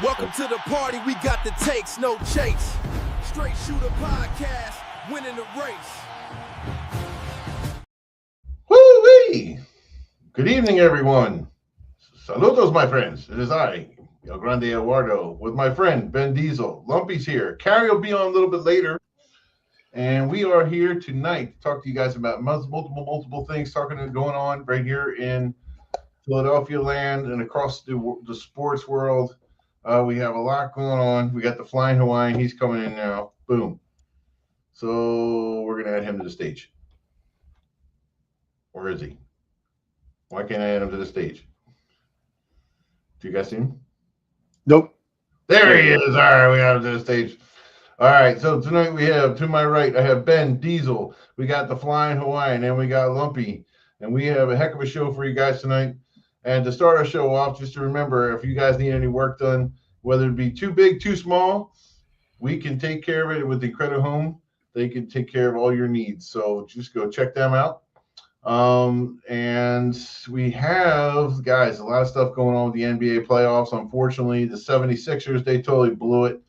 Welcome to the party, we got the takes, no chase. Straight shooter podcast, winning the race. Woo-wee! Good evening, everyone. Saludos, my friends. It is I, El Grande Eduardo, with my friend Ben Diesel. Lumpy's here. Carrie will be on a little bit later. And we are here tonight to talk to you guys about multiple things going on right here in Philadelphia land and across the sports world. We have a lot going on. We got the Flying Hawaiian. He's coming in now. Boom. So we're going to add him to the stage. Where is he? Why can't I add him to the stage? Do you guys see him? Nope. There he is. All right, we got him to the stage. All right, so tonight we have, to my right, I have Ben Diesel. We got the Flying Hawaiian, and we got Lumpy. And we have a heck of a show for you guys tonight. And to start our show off, just to remember, if you guys need any work done, whether it be too big, too small, we can take care of it with the Credit Home. They can take care of all your needs. So just go check them out. And we have, guys, a lot of stuff going on with the NBA playoffs. Unfortunately, the 76ers, they totally blew it.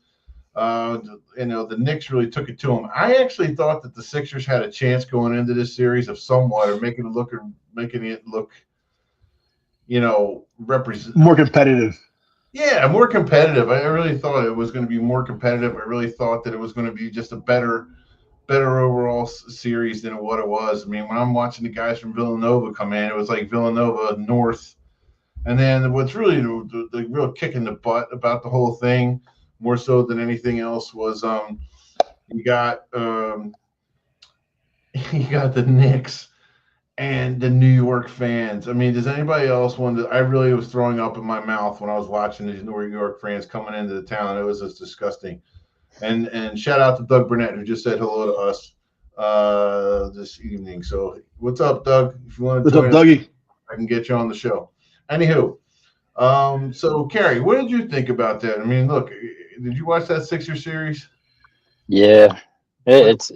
The Knicks really took it to them. I actually thought that the Sixers had a chance going into this series of somewhat, or making it look, represent More competitive. Yeah, more competitive. I really thought it was going to be more competitive. I really thought that it was going to be just a better overall series than what it was. I mean, when I'm watching the guys from Villanova come in, it was like Villanova North. And then what's really the real kick in the butt about the whole thing, more so than anything else, was you got the Knicks and the New York fans. I mean, does anybody else want to? I really was throwing up in my mouth when I was watching these New York fans coming into the town. It was just disgusting. And shout out to Doug Burnett, who just said hello to us this evening. So what's up, Doug? If you want to join us, Dougie? I can get you on the show. Anywho, so Carrie, what did you think about that? I mean, look, did you watch that Sixers series? Yeah, it's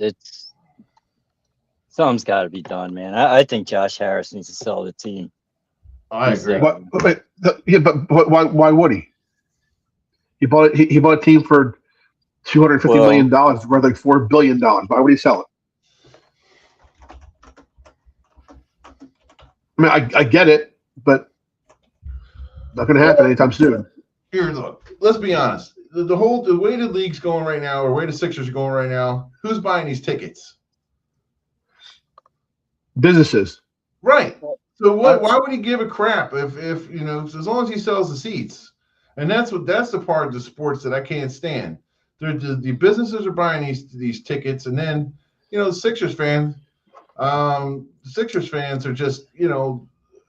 something's got to be done, man. I think Josh Harris needs to sell the team. I agree. But why would he? He bought a team for $250 million, worth like $4 billion. Why would he sell it? I mean, I get it, but not going to happen anytime soon. Here, look. Let's be honest. The way the league's going right now, or the way the Sixers are going right now, who's buying these tickets? Businesses. Right. So why would he give a crap if as long as he sells the seats? And that's the part of the sports that I can't stand. The businesses are buying these tickets, and then the Sixers fans are just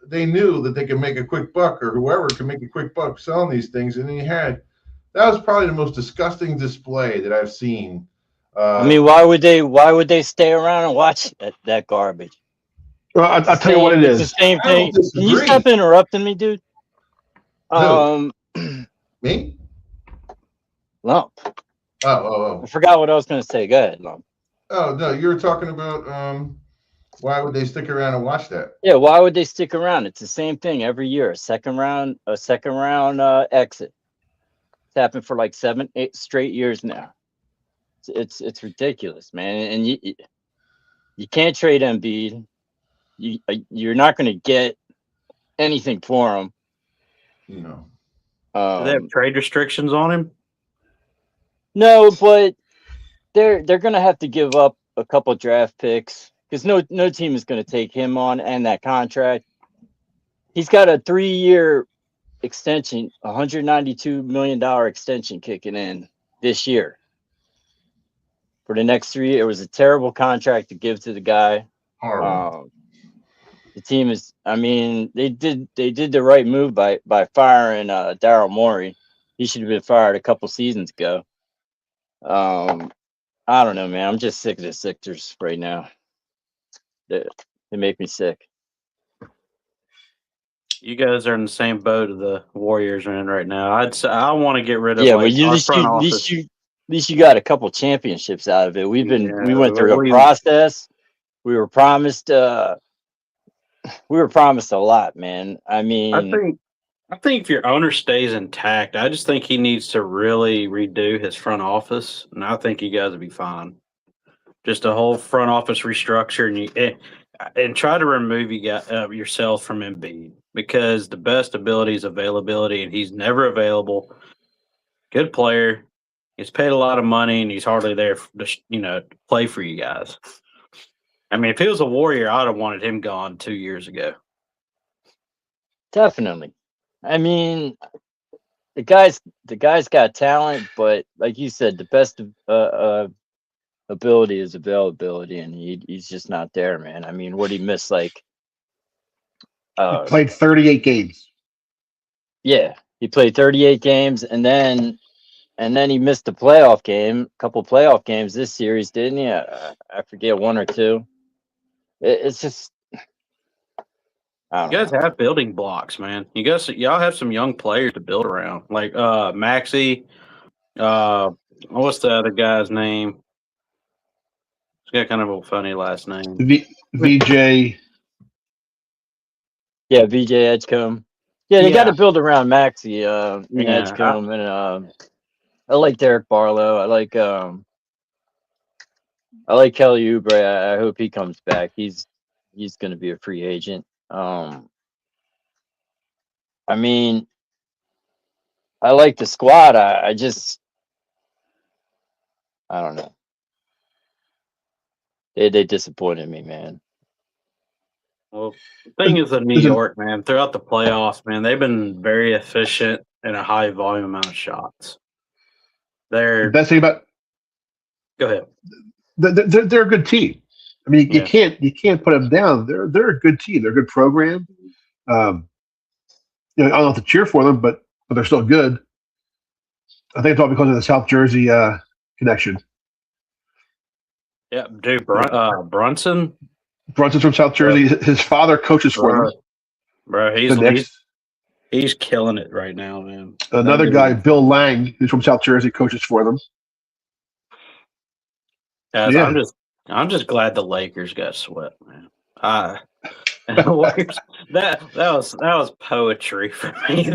they knew that they could make a quick buck, or whoever can make a quick buck selling these things, and that was probably the most disgusting display that I've seen. I mean, why would they stay around and watch that garbage? Well, I'll tell you what it is. It's the same thing. Can you stop interrupting me, dude? Me? Lump. Oh. I forgot what I was going to say. Go ahead, Lump. Oh, no, you were talking about why would they stick around and watch that? Yeah, why would they stick around? It's the same thing every year. A second round exit. It's happened for like 7-8 straight years now. It's ridiculous, man. And you can't trade Embiid. You're not going to get anything for him. No. Do they have trade restrictions on him? No, but they're going to have to give up a couple draft picks because no team is going to take him on and that contract. He's got a 3-year extension, $192 million extension kicking in this year. For the next 3 years, it was a terrible contract to give to the guy. Horrible. The team is, I mean, they did the right move by firing Daryl Morey. He should have been fired a couple seasons ago. I don't know, man. I'm just sick of the Sixers right now. They make me sick. You guys are in the same boat of the Warriors are in right now. I want to get rid of. Yeah, like, but at least you got a couple championships out of it. We went through a process. We were promised a lot, man. I mean, I think if your owner stays intact, I just think he needs to really redo his front office, and I think you guys will be fine. Just a whole front office restructure, and try to remove yourself from Embiid because the best ability is availability, and he's never available. Good player. He's paid a lot of money, and he's hardly there to play for you guys. I mean, if he was a Warrior, I'd have wanted him gone 2 years ago. Definitely. I mean, the guy's got talent, but like you said, the best ability is availability, and he's just not there, man. I mean, what he missed, like, He played 38 games. yeah, he played 38 games, and then he missed a couple playoff games this series, didn't he? I forget, one or two. It's just, I You don't guys know. have building blocks, man. Y'all have some young players to build around, like Maxi. What's the other guy's name? He's got kind of a funny last name. VJ. Yeah, VJ Edgecombe. Yeah, they got to build around Maxi, and Yeah, Edgecombe, and I like Derek Barlow. I like Kelly Oubre. I hope he comes back. He's going to be a free agent. I mean, I like the squad. I don't know. They disappointed me, man. well, the thing is in New York, man, throughout the playoffs, man, they've been very efficient in a high volume amount of shots. The best thing about Go ahead. they're a good team. I mean, Yeah. you can't put them down. They're a good team. They're a good program. I don't have to cheer for them, but they're still good. I think it's all because of the South Jersey connection. Yeah, dude, Brunson. Brunson's from South Jersey. His father coaches for them. Bro, he's killing it right now, man. Another guy, Bill Lang, who's from South Jersey, coaches for them. Guys, Yeah. I'm just glad the Lakers got swept, man. That was poetry for me.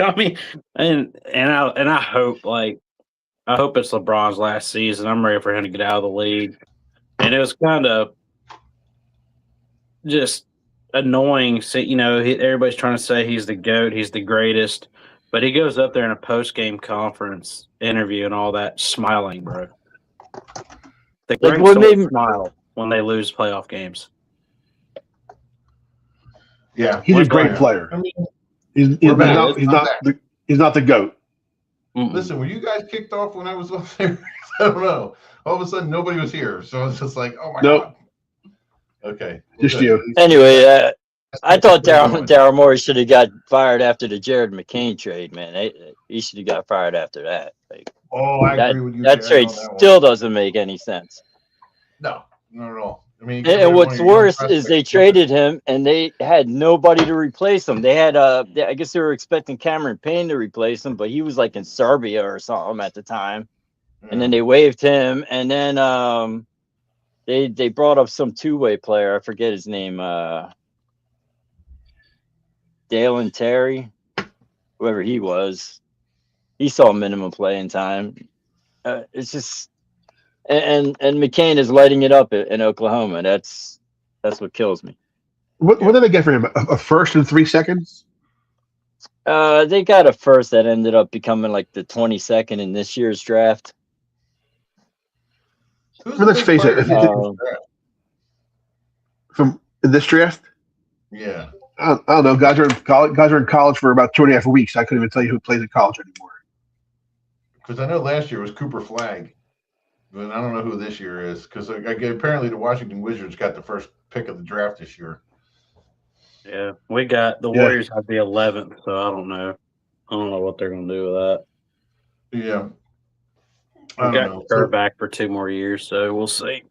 I mean, and I hope it's LeBron's last season. I'm ready for him to get out of the league. And it was kind of just annoying. Everybody's trying to say he's the GOAT, he's the greatest, but he goes up there in a post-game conference interview and all that, smiling, bro. The great smile when they lose playoff games. Yeah, he's a great player. I mean, he's not the GOAT. Listen, were you guys kicked off when I was up there? I don't know. All of a sudden, nobody was here, so I was just like, "Oh my god." Okay, just you. Anyway, I thought Daryl Morey should have got fired after the Jared McCain trade, man. He should have got fired after that. I agree with you. That trade still doesn't make any sense. No, not at all. I mean, and what's worse is they traded him and they had nobody to replace him. They had I guess they were expecting Cameron Payne to replace him, but he was like in Serbia or something at the time. And then they waived him, and then they brought up some two-way player. I forget his name. Dalen Terry, whoever he was. He saw minimum playing time. It's just. And McCain is lighting it up in Oklahoma. That's what kills me. What did they get for him? A first and 3 seconds? They got a first that ended up becoming like the 22nd in this year's draft. Let's face it. From this draft? Yeah. I don't know. Guys are in college for about 2.5 weeks. I couldn't even tell you who plays in college anymore. Because I know last year was Cooper Flagg. But I don't know who this year is because apparently the Washington Wizards got the first pick of the draft this year. Yeah, we got the Warriors have the 11th, so I don't know. I don't know what they're going to do with that. Yeah, we got Kerr back for 2 more years, so we'll see.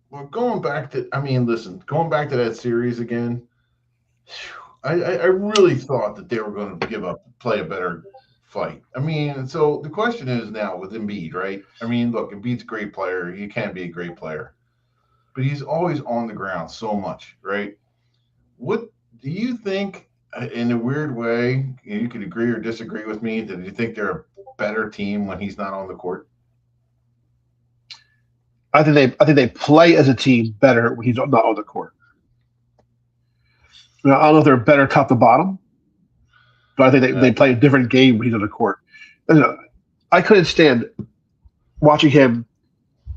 Well, going back to that series again, I really thought that they were going to play a better fight. I mean, so the question is now with Embiid, right? I mean, look, Embiid's a great player. He can be a great player, but he's always on the ground so much, right? What do you think in a weird way, you could agree or disagree with me. Do you think they're a better team when he's not on the court? I think they play as a team better when he's not on the court. Now, I don't know if they're better top to bottom, but I think they play a different game when he's on the court. I couldn't stand watching him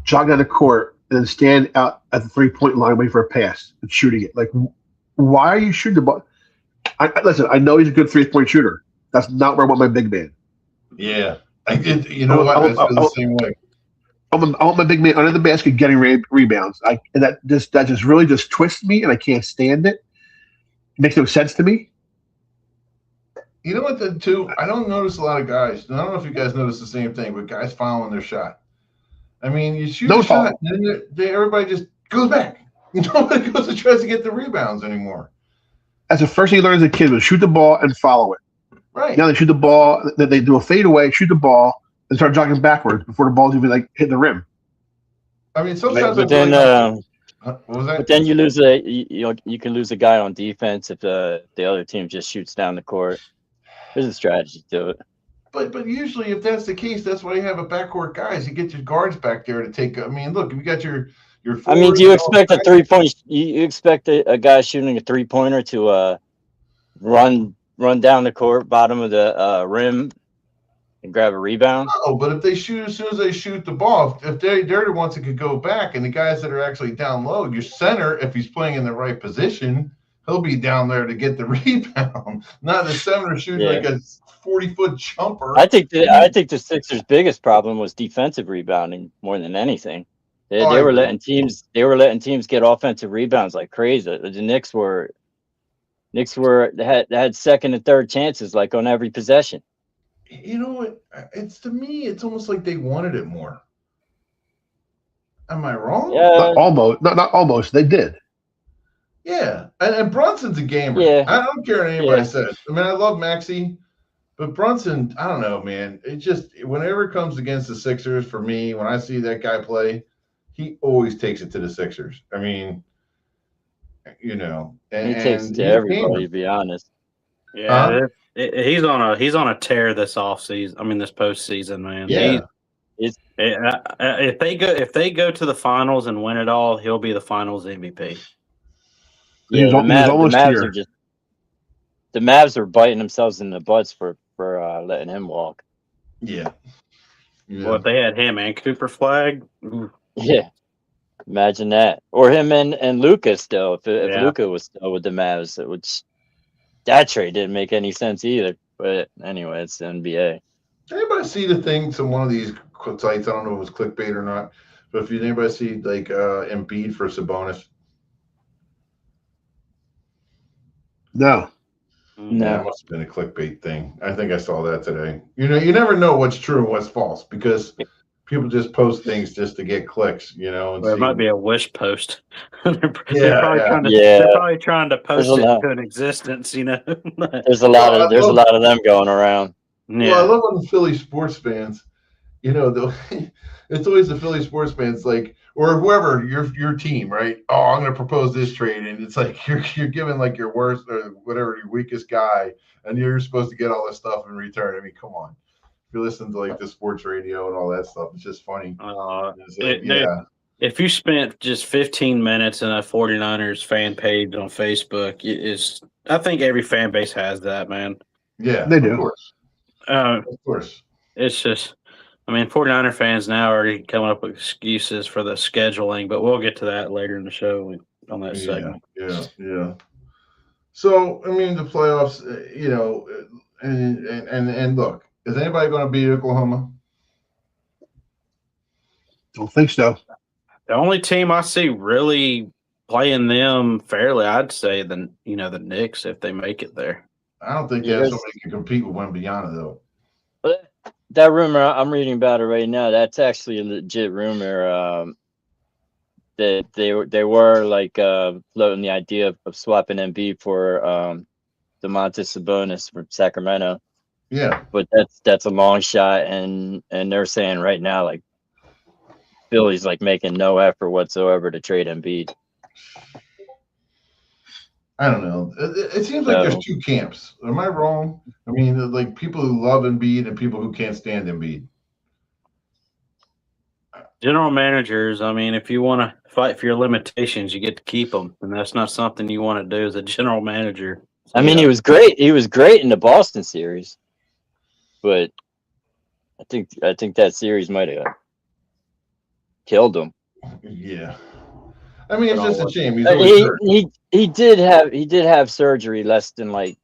jog down the court and then stand out at the 3-point line waiting for a pass and shooting it. Like, why are you shooting the ball? Listen, I know he's a good 3-point shooter. That's not where I want my big man. Yeah, I did. You know what? I feel the same way. I want my big man under the basket getting rebounds. And that just really just twists me, and I can't stand it. It makes no sense to me. You know what, too? I don't notice a lot of guys. I don't know if you guys notice the same thing, but guys following their shot. I mean, you shoot a shot, and then everybody just goes back. Nobody goes and tries to get the rebounds anymore. That's the first thing you learn as a kid was shoot the ball and follow it. Right. Now they shoot the ball, then they do a fadeaway, shoot the ball, and start jogging backwards before the ball's even hit the rim. I mean, sometimes. But then, what was that? But then you lose you can lose a guy on defense if the other team just shoots down the court. There's a strategy to it. But usually, if that's the case, that's why you have a backcourt guys. You get your guards back there to take. I mean, look, if you got your. I mean, do you expect a 3-point? You expect a guy shooting a 3-pointer to run down the court, bottom of the rim, and grab a rebound? No, but if they shoot as soon as they shoot the ball, if they're the ones that could go back, and the guys that are actually down low, your center, if he's playing in the right position, he'll be down there to get the rebound. Not the center shooting like a 40-foot jumper. I think the Sixers' biggest problem was defensive rebounding more than anything. They were letting teams get offensive rebounds like crazy. The Knicks had second and third chances like on every possession. You know what? To me, it's almost like they wanted it more. Am I wrong? Yeah, not almost. They did. Yeah, and Brunson's a gamer. Yeah. I don't care what anybody says. I mean, I love Maxey, but Brunson, I don't know, man. It just whenever it comes against the Sixers, for me, when I see that guy play, he always takes it to the Sixers. I mean, he takes it to everybody. To be honest, yeah, he's on a tear this offseason. I mean, this postseason, man. Yeah. If they go to the finals and win it all, he'll be the finals MVP. Yeah, the Mavs are biting themselves in the butts for letting him walk. Yeah. Well, if they had him and Cooper Flag, yeah, imagine that. Or him and Luka still. If Luka was still with the Mavs, which that trade didn't make any sense either. But anyway, it's the NBA. Anybody see the things on one of these sites? I don't know if it was clickbait or not, but if anybody see like Embiid for Sabonis? No. That must have been a clickbait thing. I think I saw that today. You never know what's true and what's false because people just post things just to get clicks, And it might be a wish post. They're probably trying to post it into an existence, There's a lot of them going around. Yeah. Well, I love when the Philly sports fans, it's always the Philly sports fans, like, or whoever your team, right? Oh, I'm going to propose this trade, and it's like you're giving like your worst or whatever your weakest guy, and you're supposed to get all this stuff in return. I mean, come on. If you listen to like the sports radio and all that stuff, it's just funny. If you spent just 15 minutes in a 49ers fan page on Facebook, I think every fan base has that, man. Yeah, they do. Of course. Of course. It's just, 49er fans now are already coming up with excuses for the scheduling, but we'll get to that later in the show on that segment. Yeah. So, the playoffs, and look, is anybody going to beat Oklahoma? Don't think so. The only team I see really playing them fairly, I'd say, the Knicks if they make it there. I don't think somebody can compete with Wembanyama though. But that rumor, I'm reading about it right now. That's actually a legit rumor. That they were like floating the idea of swapping Embiid for Domantas Sabonis from Sacramento. Yeah, but that's a long shot, and they're saying right now like Philly's like making no effort whatsoever to trade Embiid. I don't know. It seems like there's two camps. Am I wrong? I mean, like people who love Embiid and people who can't stand Embiid. General managers, I mean, if you want to fight for your limitations, you get to keep them, and that's not something you want to do as a general manager. I mean, he was great. He was great in the Boston series, but I think that series might have killed him. Yeah, I mean, it's just a shame. He's always hurt. He did have surgery less than like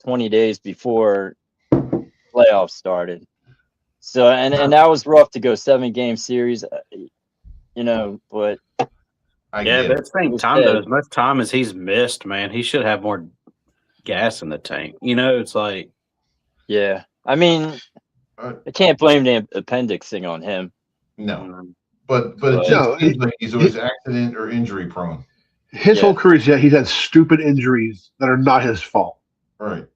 20 days before playoffs started. So and that was rough to go 7-game series, but but at the same time, though, as much time as he's missed, man, he should have more gas in the tank. It's like, yeah. I mean, I can't blame the appendix thing on him. No, but it just seems like he's always accident or injury prone. His whole career, he's had stupid injuries that are not his fault. Right.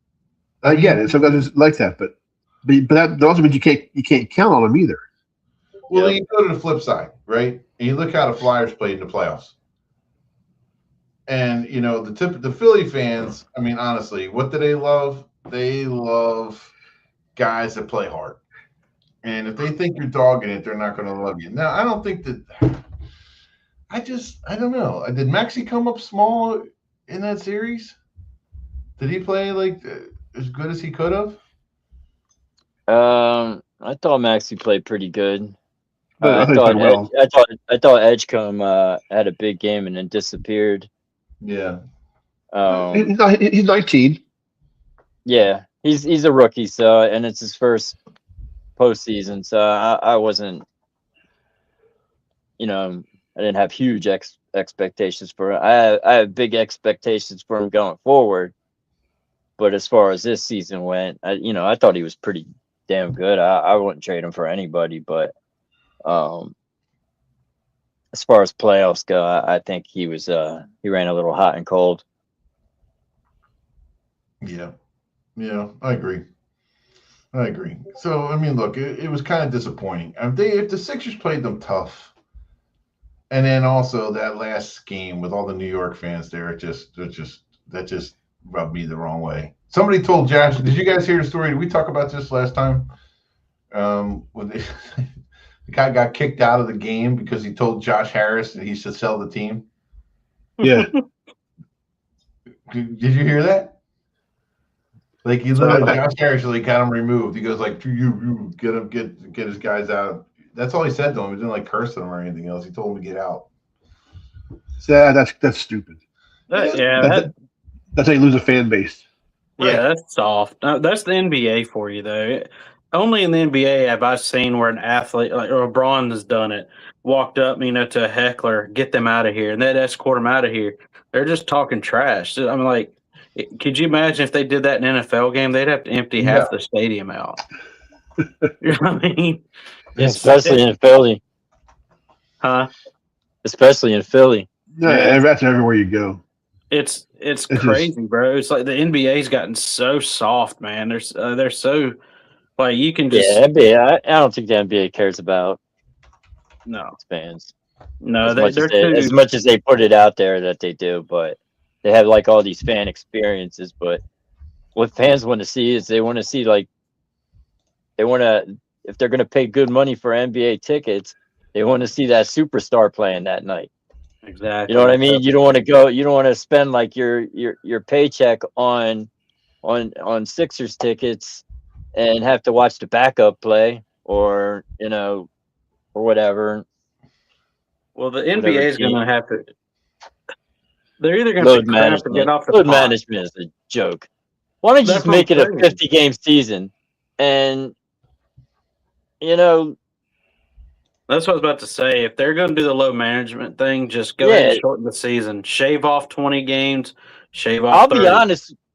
Again, and sometimes it's like that, but that also means you can't count on him either. Well, you go to the flip side, right? And you look how the Flyers played in the playoffs. And the Philly fans, I mean, honestly, what do they love? They love guys that play hard. And if they think you're dogging it, they're not going to love you. Now, I don't think that. I don't know. Did Maxey come up small in that series? Did he play like as good as he could have? I thought Maxey played pretty good. I thought Edgecombe had a big game and then disappeared. Yeah. He's 19. Yeah, he's a rookie, so and it's his first postseason, so I wasn't, I didn't have huge expectations for him. I have big expectations for him going forward, but as far as this season went, I thought he was pretty damn good. I wouldn't trade him for anybody, but as far as playoffs go, I think he ran a little hot and cold. Yeah, I agree. So, I mean, look, it was kind of disappointing. If the Sixers played them tough, and then also that last game with all the New York fans there, that just rubbed me the wrong way. Somebody told Josh, did you guys hear the story? Did we talk about this last time? When the guy got kicked out of the game because he told Josh Harris that he should sell the team. Yeah. Did you hear that? Like he literally, Josh Harris got him removed. He goes like, "You get him, get his guys out." That's all he said to him. He didn't like curse them or anything else. He told him to get out. Yeah, that's stupid. That's how you lose a fan base. Yeah, that's soft. That's the NBA for you, though. Only in the NBA have I seen where an athlete like LeBron has done it. Walked up, to a heckler, get them out of here, and they'd escort them out of here. They're just talking trash. I mean, like, could you imagine if they did that in an NFL game? They'd have to empty half the stadium out. You know what I mean? Especially in Philly. Huh? Especially in Philly. Yeah, that's everywhere you go. It's crazy, bro. It's like the NBA's gotten so soft, man. They're so like you can just NBA. I don't think the NBA cares about its fans. No, as much as they put it out there that they do, but they have like all these fan experiences. But what fans want to see is they want to see if they're going to pay good money for NBA tickets, they want to see that superstar playing that night. Exactly. You know what I mean? You don't want to spend like your paycheck on Sixers tickets and have to watch the backup play or whatever. Well, the NBA is going to have to. They're either going to have to get off the load management is a joke. Why don't you just make it a 50-game season? And that's what I was about to say. If they're going to do the load management thing, just go ahead and shorten the season. Shave off 20 games. Shave off 30.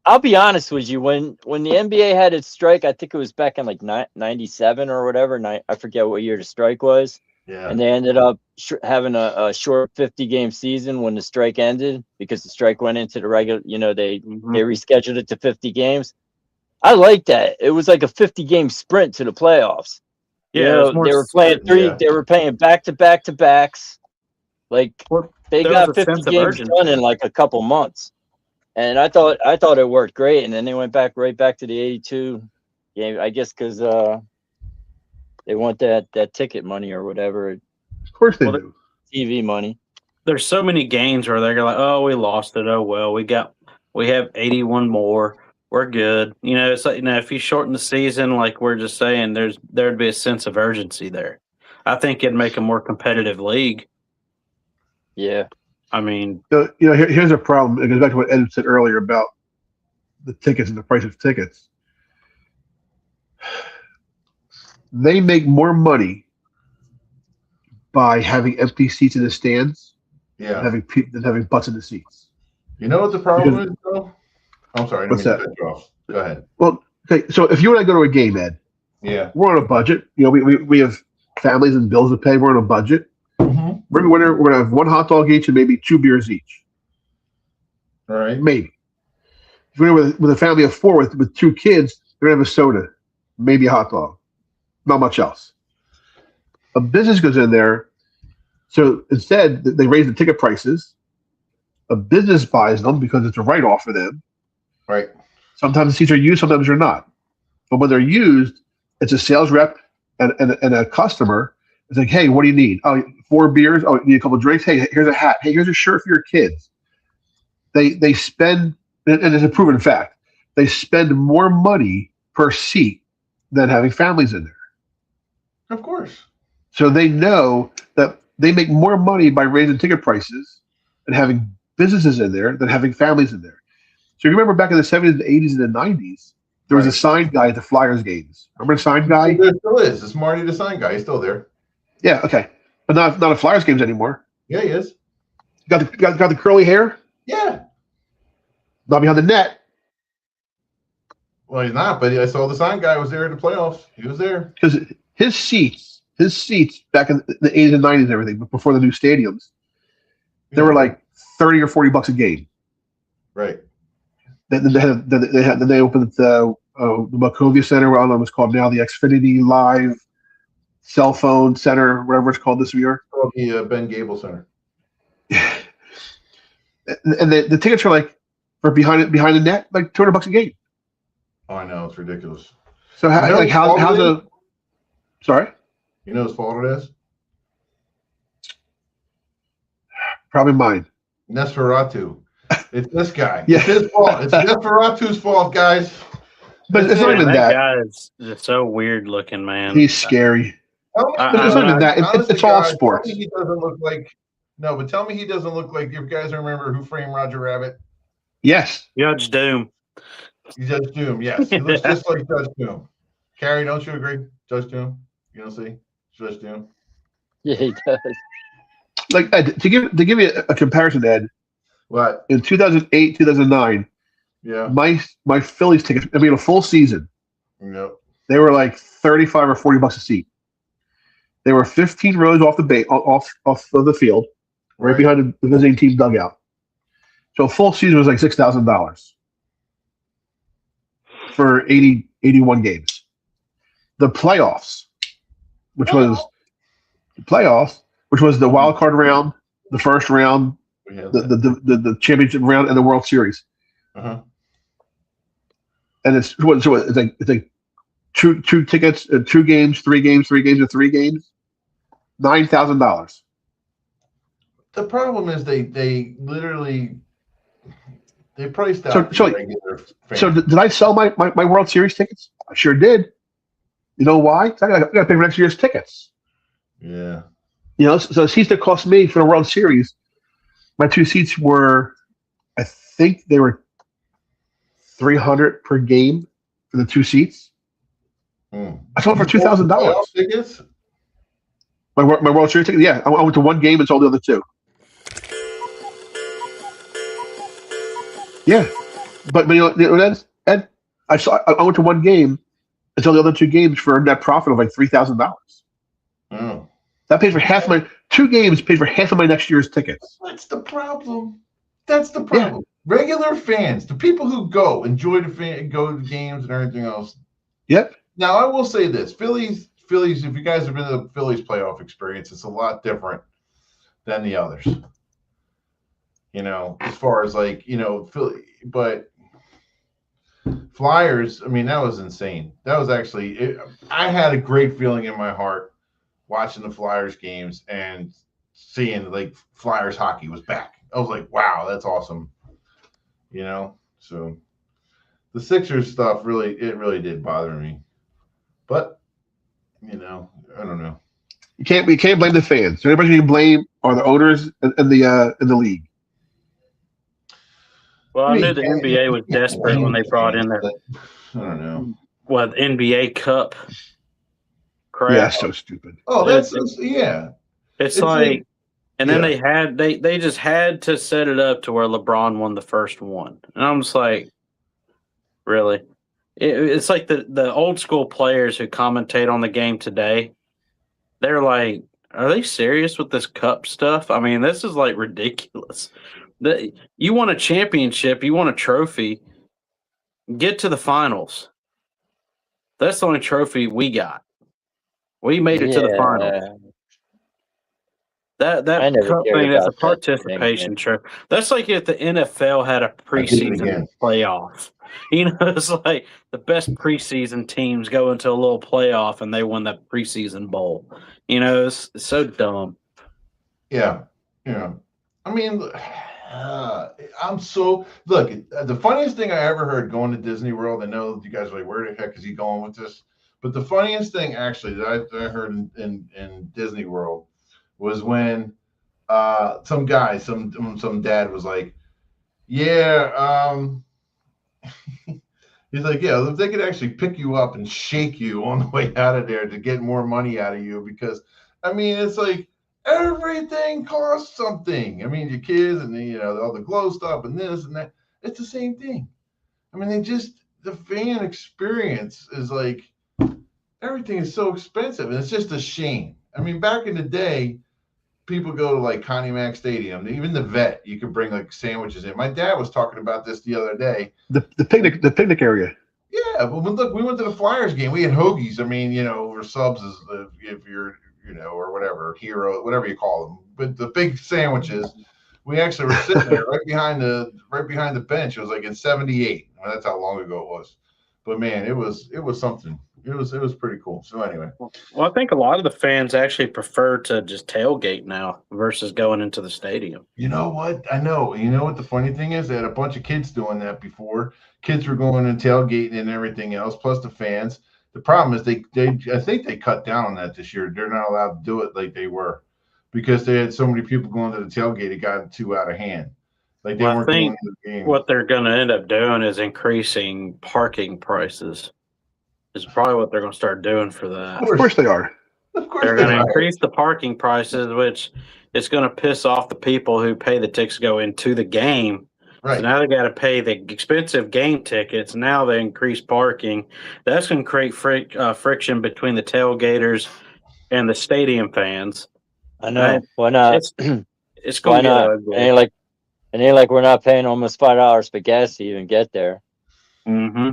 I'll be honest with you. When the NBA had its strike, I think it was back in like 97 or whatever. I forget what year the strike was. Yeah. And they ended up having a short 50-game season when the strike ended because the strike went into the regular. They rescheduled it to 50 games. I like that. It was like a 50-game sprint to the playoffs. Yeah, they were playing They were playing back-to-backs. Like they got 50 games done in like a couple months. And I thought it worked great, and then they went right back to the 82 game. I guess because they want that ticket money or whatever, Of course they Well, do. TV money. There's so many games where they're like, "Oh, we lost it. Oh well, we have 81 more. We're good." It's like if you shorten the season, like we're just saying, there'd be a sense of urgency there. I think it'd make a more competitive league. Yeah. I mean, Here's a problem. It goes back to what Ed said earlier about the tickets and the price of tickets. They make more money by having empty seats in the stands Yeah. than having butts in the seats. You know what the problem is, though? I'm sorry, I didn't What's mean to that? cut you off. Go ahead. Well, okay, so if you and I go to a game, Ed, Yeah. we're on a budget. We have families and bills to pay. We're on a budget. Mm-hmm. We're gonna have one hot dog each and maybe 2 beers each. All right. Maybe. If we're with a family of 4 with 2 kids, they're gonna have a soda, maybe a hot dog, not much else. A business goes in there, so instead they raise the ticket prices. A business buys them because it's a write-off for them. Right. Sometimes the seats are used, sometimes they're not. But when they're used, it's a sales rep and a customer. It's like, hey, what do you need? Oh, 4 beers. Oh, you need a couple of drinks. Hey, here's a hat. Hey, here's a shirt for your kids. They spend, and it's a proven fact, they spend more money per seat than having families in there. Of course. So they know that they make more money by raising ticket prices and having businesses in there than having families in there. So you remember back in the 70s, the 80s, and the 90s, there was a sign guy at the Flyers games. Remember the sign guy? There still is. It's Marty the sign guy. He's still there. Yeah, okay. But not at Flyers games anymore. Yeah, he is. Got the curly hair? Yeah. Not behind the net. Well, he's not, but I saw the sign guy was there in the playoffs. He was there. Because his seats back in the 80s and 90s and everything, but before the new stadiums, they were like $30 or $40 a game. Right. Then they opened the Wachovia Center. I don't know what it's called now, the Xfinity Live Cell Phone Center, whatever it's called this year. Oh, the Ben Gable Center. And the tickets are like for behind the net, like $200 a game. Oh, I know, it's ridiculous. So how's a sorry? You know whose fault it is? Probably mine. Nosferatu. It's this guy. Yeah. It's his fault. It's Nosferatu's fault, guys. But it's not even that that. guy is just so weird looking, man. He's scary. But it's not even that. It's all sports. Tell me he doesn't look like. No, but tell me he doesn't look like. You guys remember Who Framed Roger Rabbit? Yes. Judge Doom. Judge Doom. Yes, he looks just like Judge Doom. Carrie, don't you agree? Judge Doom. You don't see Judge Doom. Yeah, he does. Like Ed, to give you a comparison, Ed. What? In 2008, 2009, Yeah. my Phillies tickets. I mean, a full season. Yep. They were like $35 or $40 a seat. They were 15 rows off of the field, right behind the visiting team dugout. So a full season was like $6,000 for 81 games. The playoffs, which was the wild card round, the first round, the championship round, and the World Series. Uh-huh. And it's like two tickets, 2 games, 3 games, 3 games, and 3 games. $9,000. The problem is they literally they priced out. So did I sell my World Series tickets? I sure did. You know why? I got to pay for next year's tickets. Yeah. So seats that cost me for the World Series, my 2 seats were, I think they were $300 per game for the 2 seats. I sold for $2,000. Tickets. My World Series ticket, yeah. I went to 1 game and sold the other 2. Yeah, but Ed, I went to 1 game and sold the other 2 games for a net profit of like $3,000. Oh. That paid for half my 2 games. Paid for half of my next year's tickets. That's the problem. Yeah. Regular fans, the people who enjoy go to games and everything else. Yep. Now I will say this: Phillies. If you guys have been to the Phillies playoff experience, it's a lot different than the others. as far as like, Philly, but Flyers, I mean, that was insane. That was actually, I had a great feeling in my heart watching the Flyers games and seeing like Flyers hockey was back. I was like, wow, that's awesome. So the Sixers stuff really did bother me. But, I don't know. We can't blame the fans. So anybody you can blame are the owners and the league. Well, I knew the You NBA was can't desperate when they blame brought fans, in their but I don't know. NBA Cup Yeah, crap. so stupid. Oh, yeah. It's It's like, like, and then yeah. they just had to set it up to where LeBron won the first one, and I'm just like, really? It's like the old school players who commentate on the game today. They're like, are they serious with this cup stuff? I mean, this is like ridiculous. You want a championship, you want a trophy, get to the finals. That's the only trophy we got. We made it to the finals. Yeah, That I never cup cared thing is a about that thing, participation man. trophy. That's like if the NFL had a I did it preseason again. playoff. It's like the best preseason teams go into a little playoff and they win that preseason bowl. It's so dumb. Yeah. Yeah. I mean, I'm so look. The funniest thing I ever heard going to Disney World. I know you guys are like, where the heck is he going with this? But the funniest thing actually that I heard in Disney World was when some guy, some dad was like, yeah, he's like, yeah, if they could actually pick you up and shake you on the way out of there to get more money out of you, because I mean, it's like everything costs something. I mean, your kids and all the glow stuff and this and that. It's the same thing. I mean, the fan experience is like everything is so expensive, and it's just a shame. I mean, back in the day, people go to like Connie Mack Stadium, even the vet, you could bring like sandwiches in. My dad was talking about this the other day. The picnic area. Yeah, but look, we went to the Flyers game. We had hoagies. I mean, or subs if you're, or whatever, hero, whatever you call them. But the big sandwiches, we actually were sitting there right behind the bench. It was like in '78. Well, that's how long ago it was. But man, it was something. It was pretty cool. So anyway, Well, I think a lot of the fans actually prefer to just tailgate now versus going into the stadium. you know what? I know. You know what the funny thing is? They had a bunch of kids doing that before. Kids were going and tailgating and everything else, plus the fans. The problem is they I think they cut down on that this year. They're not allowed to do it like they were because they had so many people going to the tailgate. It got too out of hand. Like they Well, I weren't going think to the game. what they're going to end up doing is increasing parking prices. Is probably what they're going to start doing for that. Of course they are. Of course They're they going to are. increase the parking prices, which is going to piss off the people who pay the tickets to go into the game. Right. So now they got to pay the expensive game tickets. Now they increase parking. That's going to create friction between the tailgaters and the stadium fans. I know. Why not? It's going to get ugly. It ain't like we're not paying almost $5 for gas to even get there. Mm-hmm.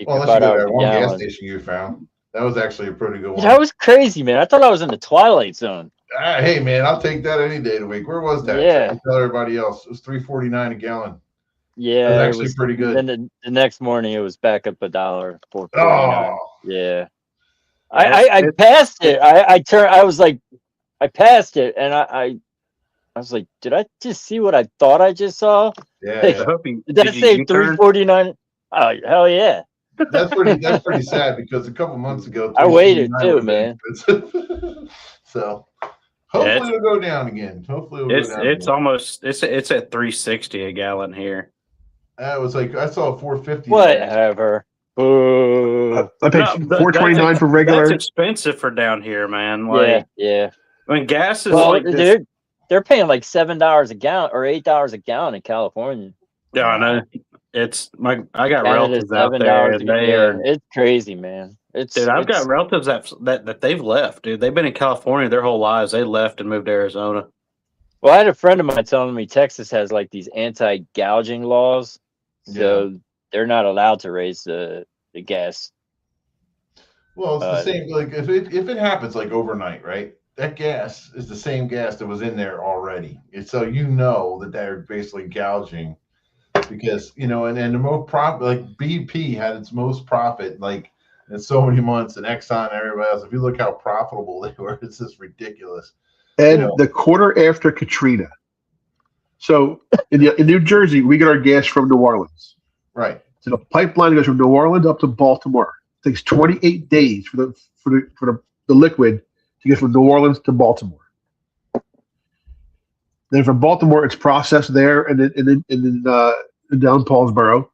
Well, unless you go to that one gas station you found. That was actually a pretty good one. That was crazy, man. I thought I was in the Twilight Zone. Hey, man, I'll take that any day of the week. Where was that? Yeah. I tell everybody else. It was $3.49 a gallon. Yeah, that was actually pretty good. Then the next morning it was back up $1 for $4.49. Oh. Yeah. I passed it. I passed it and I was like, did I just see what I thought I just saw? Yeah. I hope did that say $3.49? Oh, hell yeah. That's pretty sad because a couple months ago I waited too, man. So hopefully it'll go down again. Hopefully it'll go down. It's almost it's at $3.60 a gallon here. It was like I saw $4.50. Whatever. I paid $4.29 for regular. That's expensive for down here, man. Like, yeah. I mean, gas is dude, they're paying like $7 a gallon or $8 a gallon in California. Yeah, I know. I got relatives out there. It's crazy, man. I've got relatives that they've left, dude. They've been in California their whole lives. They left and moved to Arizona. Well, I had a friend of mine telling me Texas has like these anti-gouging laws, so they're not allowed to raise the gas. Well, it's the same. Like if it happens like overnight, right? that gas is the same gas that was in there already. And so you know that they're basically gouging because and the most profit, like BP had its most profit like in so many months, and Exxon and everybody else. If you look how profitable they were, it's just ridiculous. And the quarter after Katrina. So in New Jersey, we get our gas from New Orleans. Right. So the pipeline goes from New Orleans up to Baltimore. It takes 28 days for the liquid to get from New Orleans to Baltimore. Then from Baltimore, it's processed there and then down Paulsboro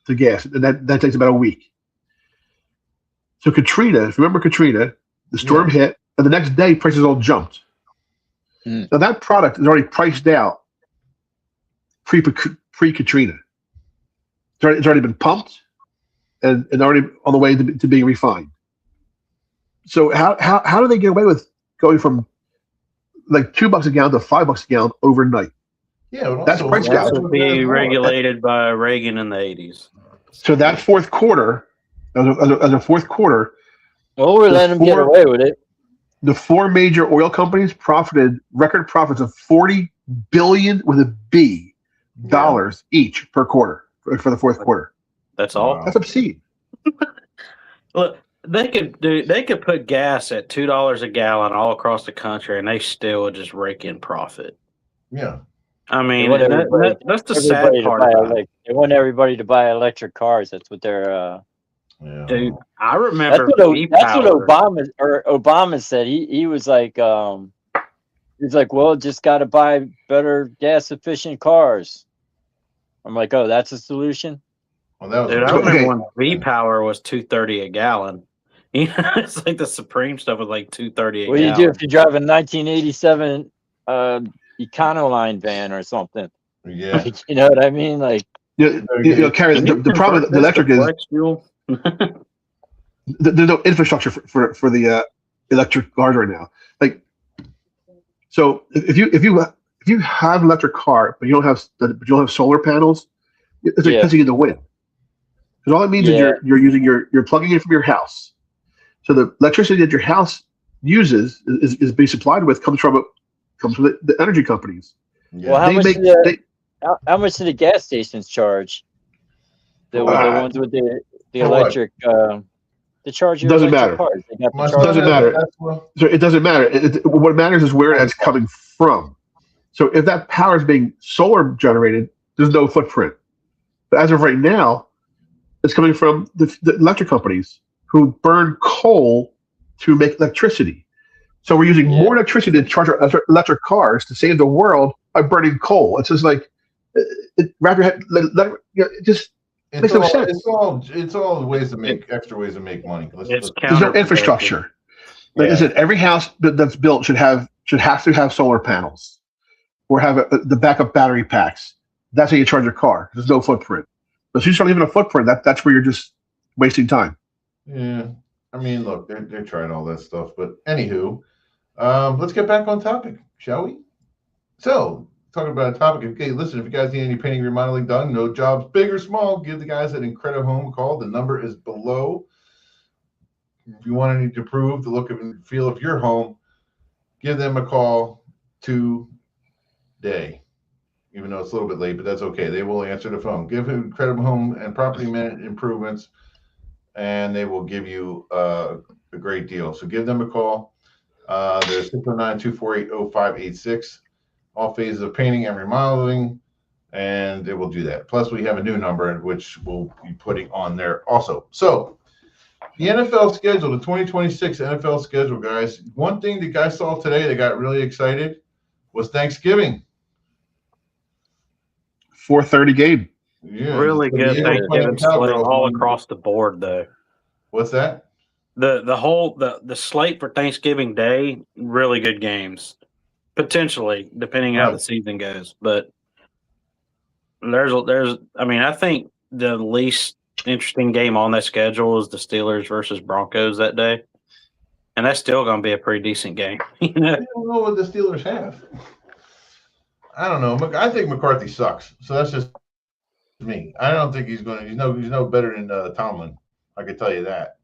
to gas, and that takes about a week. So Katrina, if you remember Katrina, the storm hit, and the next day prices all jumped. Now that product is already priced out pre-Katrina. It's already been pumped and already on the way to being refined. So how do they get away with going from like $2 a gallon to $5 a gallon overnight? Yeah, that's priced out. That would be regulated by Reagan in the 80s. So that fourth quarter, as a fourth quarter, well, we're letting them get away with it. The four major oil companies profited record profits of $40 billion with a B dollars each per quarter for the fourth quarter. That's all. That's obscene. Look, they could put gas at $2 a gallon all across the country, and they still would just rake in profit. Yeah. I mean, that's the sad part about it. They want everybody to buy electric cars. That's what they're. Dude, I remember that's what Obama said. He was like, well, just got to buy better gas efficient cars. I'm like, oh, that's a solution. Well, that was dude, I remember when V-Power was $2.30 a gallon. It's like the Supreme stuff was like $2.30 a gallon. What do you do if you drive a 1987 Econoline van or something? Yeah, like, you know what I mean. Like, carry the problem with the electric is there's no infrastructure for the electric cars right now. Like, so if you have an electric car but you don't have solar panels, it's like pissing in the wind. Because all it means is you're plugging in from your house. So the electricity that your house uses is being supplied with comes from the energy companies. Yeah. Well, how much do the gas stations charge? The ones with the electric, the charge your doesn't electric matter. cars. Doesn't matter. So it doesn't matter. What matters is where it's coming from. So if that power is being solar generated, there's no footprint. But as of right now, it's coming from the electric companies who burn coal to make electricity. So we're using more electricity to charge our electric cars to save the world by burning coal. It's just like wrap your head. It just makes no sense. It's all ways to make extra ways to make money. There's no infrastructure. Like I said, every house that's built should have to have solar panels or have the backup battery packs. That's how you charge your car. There's no footprint. But if you start leaving a footprint, that's where you're just wasting time. Yeah. I mean, look, they're trying all that stuff. But anywho, let's get back on topic, shall we? So, talking about a topic. Okay, listen, if you guys need any painting remodeling done, no jobs, big or small, give the guys at Incredible Home a call. The number is below. If you want any to improve the look and feel of your home, give them a call today. Even though it's a little bit late, but that's okay. They will answer the phone. Give him Incredible Home and Property Improvements, and they will give you a great deal. So give them a call. They're 609-248-0586. All phases of painting and remodeling, and they will do that. Plus, we have a new number, which we'll be putting on there also. So the NFL schedule, the 2026 NFL schedule, guys. One thing the guys saw today that got really excited was Thanksgiving. 4:30 game. Yeah, really good Thanksgiving slate all across the board, though. What's that? The slate for Thanksgiving Day, really good games, potentially depending how the season goes. But I think the least interesting game on that schedule is the Steelers versus Broncos that day, and that's still going to be a pretty decent game. I don't know what the Steelers have. I don't know. I think McCarthy sucks. So that's just me. I don't think he's going to. He's no better than Tomlin. I can tell you that.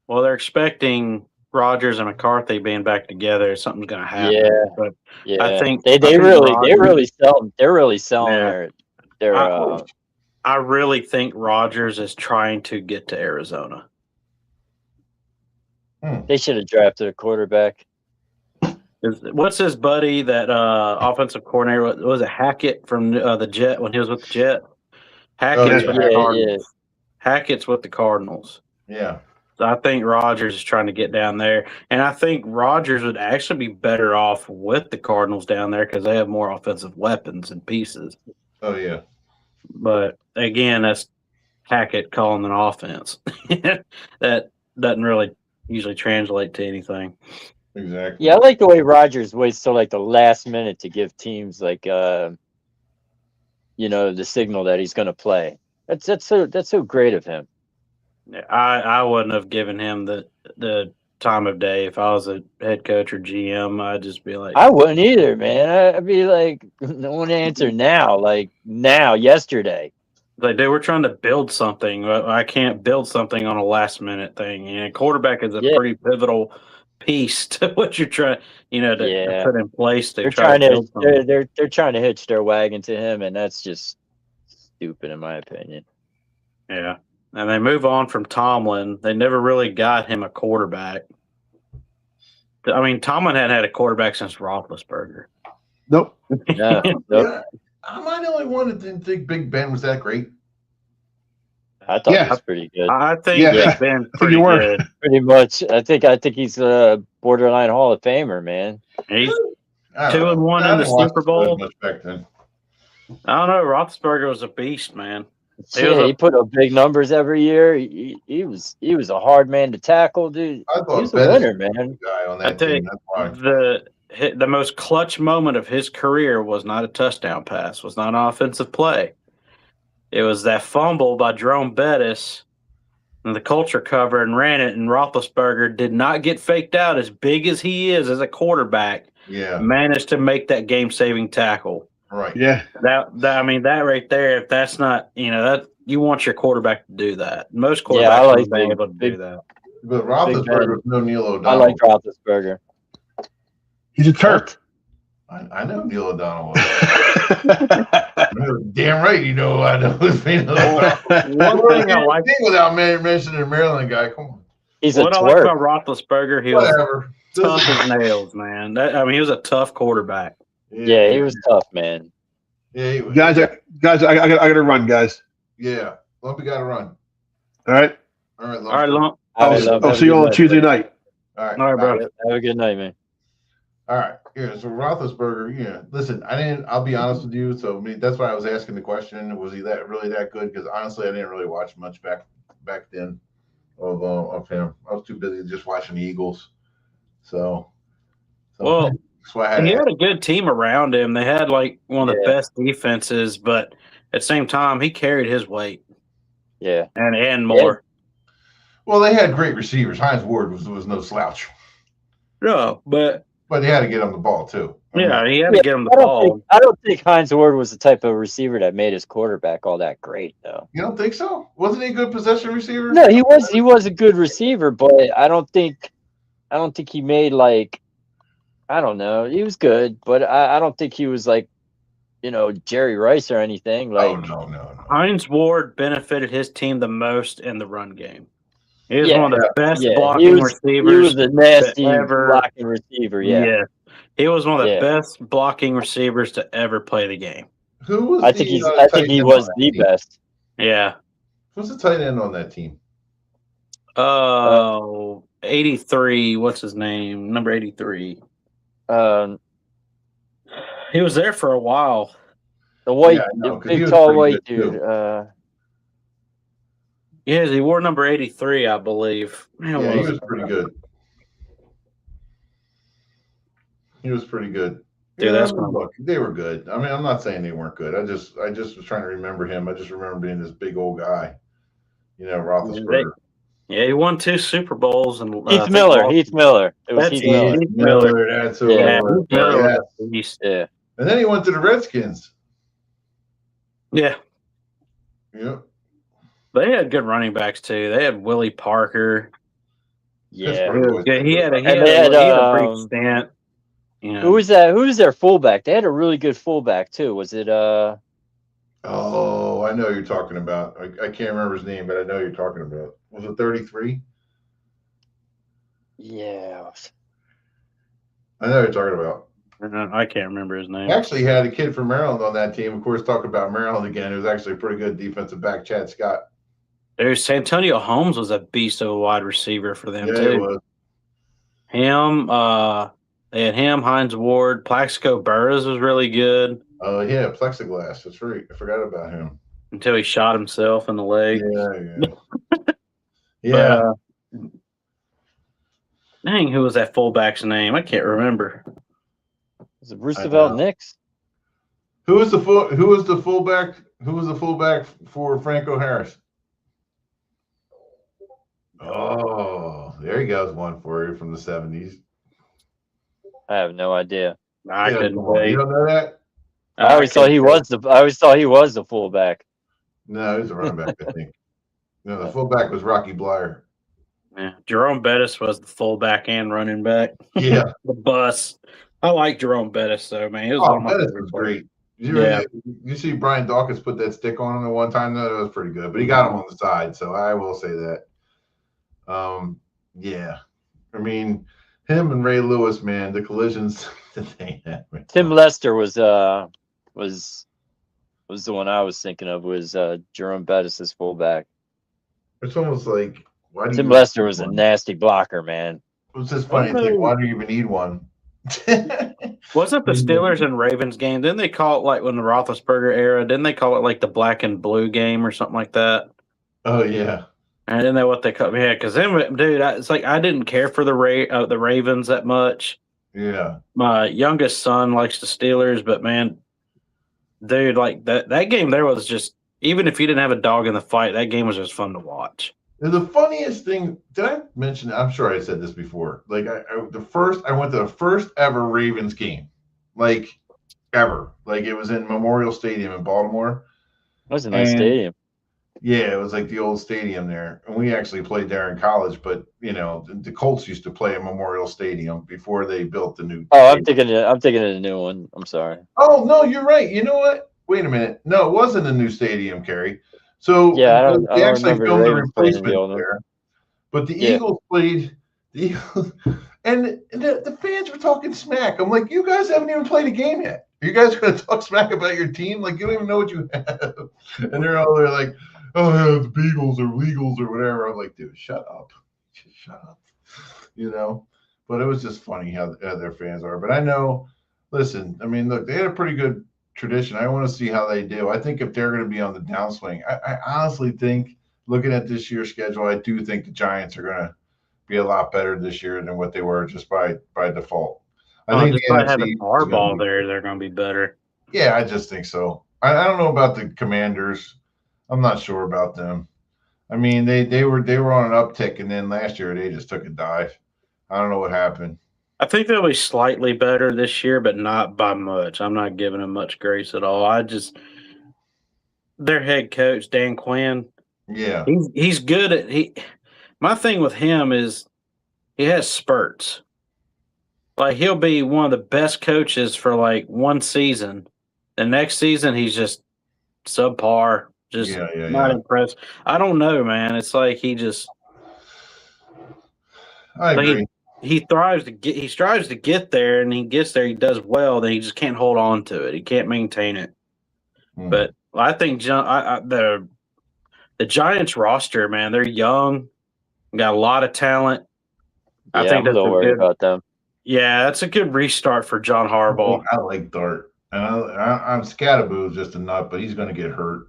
Well, they're expecting Rodgers and McCarthy being back together, something's going to happen. Yeah. But Yeah, I think they're really selling Yeah. their I really think Rodgers is trying to get to Arizona. They should have drafted a quarterback. What's his buddy, that offensive coordinator? Was it Hackett from the Jet when he was with the Jet? Hackett's with the Cardinals. Hackett's with the Cardinals. Yeah. So I think Rodgers is trying to get down there, and I think Rodgers would actually be better off with the Cardinals down there because they have more offensive weapons and pieces. Oh yeah. But again, that's Hackett calling an offense. That doesn't really usually translate to anything. Exactly. Yeah, I like the way Rodgers waits till like the last minute to give teams like the signal that he's going to play. That's so great of him. I wouldn't have given him the time of day if I was a head coach or GM. I'd just be like, I wouldn't either, man. I'd be like, no one answer now, like now, yesterday. Like, dude, we're trying to build something. I can't build something on a last minute thing. And quarterback is a pretty pivotal piece to what you're trying, to put in place to try to build something. They're trying to hitch their wagon to him, and that's just stupid in my opinion. Yeah. And they move on from Tomlin. They never really got him a quarterback. I mean, Tomlin hadn't had a quarterback since Roethlisberger. Nope. No, nope. Yeah. Am I the only one that didn't think Big Ben was that great? I thought he was pretty good. I think Big Ben's pretty good. Pretty much. I think he's a borderline Hall of Famer, man. He's 2-1 in the Super Bowl. Much back then. I don't know. Roethlisberger was a beast, man. He put up big numbers every year. He was a hard man to tackle, dude. I thought he was a winner, man. Guy on that team. That's why. The most clutch moment of his career was not a touchdown pass, was not an offensive play. It was that fumble by Jerome Bettis and the culture cover and ran it, and Roethlisberger did not get faked out as big as he is as a quarterback. Yeah. Managed to make that game-saving tackle. Right. Yeah. That right there, if that's not, that you want your quarterback to do that. Most quarterbacks would be able to do that. But Roethlisberger was no Neil O'Donnell. I like Roethlisberger. He's a Terp. I know Neil O'Donnell was. Damn right, I know. One thing I like without mentioning the Maryland guy. Come on. What I like about Roethlisberger, he was tough as nails, man. He was a tough quarterback. Yeah, he was tough, man. Yeah, he was. Guys, I got to run, guys. Yeah, Lumpy got to run. All right. All right, Lumpy. All right, Lump. I'll see you on Tuesday night. All right, bro. Have a good night, man. All right. Yeah. So Roethlisberger, listen, I'll be honest with you. So that's why I was asking the question. Was he really that good? Because honestly, I didn't really watch much back then of him. I was too busy just watching the Eagles. So that's why he had a good team around him. They had like one of the best defenses, but at the same time, he carried his weight. Yeah. And more. Well, they had great receivers. Hines Ward was no slouch. No, but they had to get him the ball too. He had to get him the ball. I don't think Hines Ward was the type of receiver that made his quarterback all that great, though. You don't think so? Wasn't he a good possession receiver? No, he was a good receiver, but I don't think he made like, I don't know. He was good, but I don't think he was like, Jerry Rice or anything. Like, no. Hines Ward benefited his team the most in the run game. He was one of the best blocking receivers. He was a nasty blocking receiver. Yeah. He was one of the best blocking receivers to ever play the game. Who was? I think he was the best. Yeah. Who's the tight end on that team? 83. What's his name? Number 83. He was there for a while. The big tall white dude. Yes, he wore number 83, I believe. He was pretty good. He was pretty good. Dude, look. They were good. I mean, I'm not saying they weren't good. I just was trying to remember him. I just remember being this big old guy. Roethlisberger. Yeah, he won 2 Super Bowls and Heath Miller. It was Heath Miller. That's who it was. Yeah. And then he went to the Redskins. Yeah. Yep. They had good running backs too. They had Willie Parker. Yeah. Yeah, he had a And they had, brief stint. You know, Who was that? Who was their fullback? They had a really good fullback too. Was it Oh, I know who you're talking about. I can't remember his name, but I know who you're talking about. Was it 33? Yeah. I know who you're talking about. I can't remember his name. Actually had a kid from Maryland on that team. Of course, talk about Maryland again. It was actually a pretty good defensive back, Chad Scott. There's Santonio Holmes was a beast of a wide receiver for them Yeah, too. it was. Him, they had him, Hines Ward, Plaxico Burress was really good Oh, yeah, plexiglass. That's right. I forgot about him. until he shot himself in the leg. Yeah. But, dang, who was that fullback's name? I can't remember. Was it Roosevelt Nix? Who was the fullback? Who was the fullback for Franco Harris? Oh, there he goes, one for you from the 70s. I have no idea. I couldn't You wait. don't know that? I always thought he was the fullback. No, he was a running back, I think. No, the fullback was Rocky Blyer. Yeah, Jerome Bettis was the fullback and running back. Yeah. The bus. I like Jerome Bettis though, man. He was one of my Bettis favorite was players. great. You see Brian Dawkins put that stick on him at one time, though? That was pretty good. But he got him on the side, so I will say that. Yeah. I mean, him and Ray Lewis, man, the collisions that they had. Tim Lester was the one I was thinking of, was Jerome Bettis' fullback. It's almost like Tim Lester was a nasty blocker, man. It was just funny. Why do you even need one? Wasn't the Steelers and Ravens game? Didn't they call it like when the Roethlisberger era? Didn't they call it like the black and blue game or something like that? Oh yeah. I didn't know what they called. Yeah, because then, dude, it's like I didn't care for the Ravens that much. Yeah. My youngest son likes the Steelers, but man, dude, like that game there was just, even if you didn't have a dog in the fight, that game was just fun to watch. The funniest thing, did I mention? I'm sure I said this before. Like I went to the first ever Ravens game, like ever. Like it was in Memorial Stadium in Baltimore. That was a nice stadium. Yeah, it was like the old stadium there, and we actually played there in college. But you know, the Colts used to play at Memorial Stadium before they built the new. Oh, I'm thinking of the new one. I'm sorry. Oh no, you're right. You know what? Wait a minute. No, it wasn't a new stadium, Kerry. So yeah, they actually filmed the replacement there. But the Eagles played the Eagles, and the fans were talking smack. I'm like, you guys haven't even played a game yet. You guys are going to talk smack about your team? Like, you don't even know what you have. And they're all there like, oh, yeah, the Beagles or Legals or whatever. I'm like, dude, shut up. Just shut up. You know? But it was just funny how their fans are. But I know, listen, I mean, look, they had a pretty good tradition. I want to see how they do. I think if they're going to be on the downswing, I honestly think, looking at this year's schedule, I do think the Giants are going to be a lot better this year than what they were just by default. I think just by having Harbaugh there, they're going to be better. Yeah, I just think so. I don't know about the Commanders. I'm not sure about them. I mean, they were on an uptick, and then last year they just took a dive. I don't know what happened. I think they'll be slightly better this year, but not by much. I'm not giving them much grace at all. Their head coach, Dan Quinn. Yeah. He's good at my thing with him is he has spurts. Like he'll be one of the best coaches for like one season. The next season he's just subpar, just not impressed. I don't know, man. It's like he just I agree. He strives to get there, and he gets there, he does well, then he just can't hold on to it. He can't maintain it. But I think the Giants roster, man, they're young, got a lot of talent. Yeah, I think I'm not worried about them. Yeah, that's a good restart for John Harbaugh. I like Dart. And I'm Scatterboo is just a nut, but he's going to get hurt.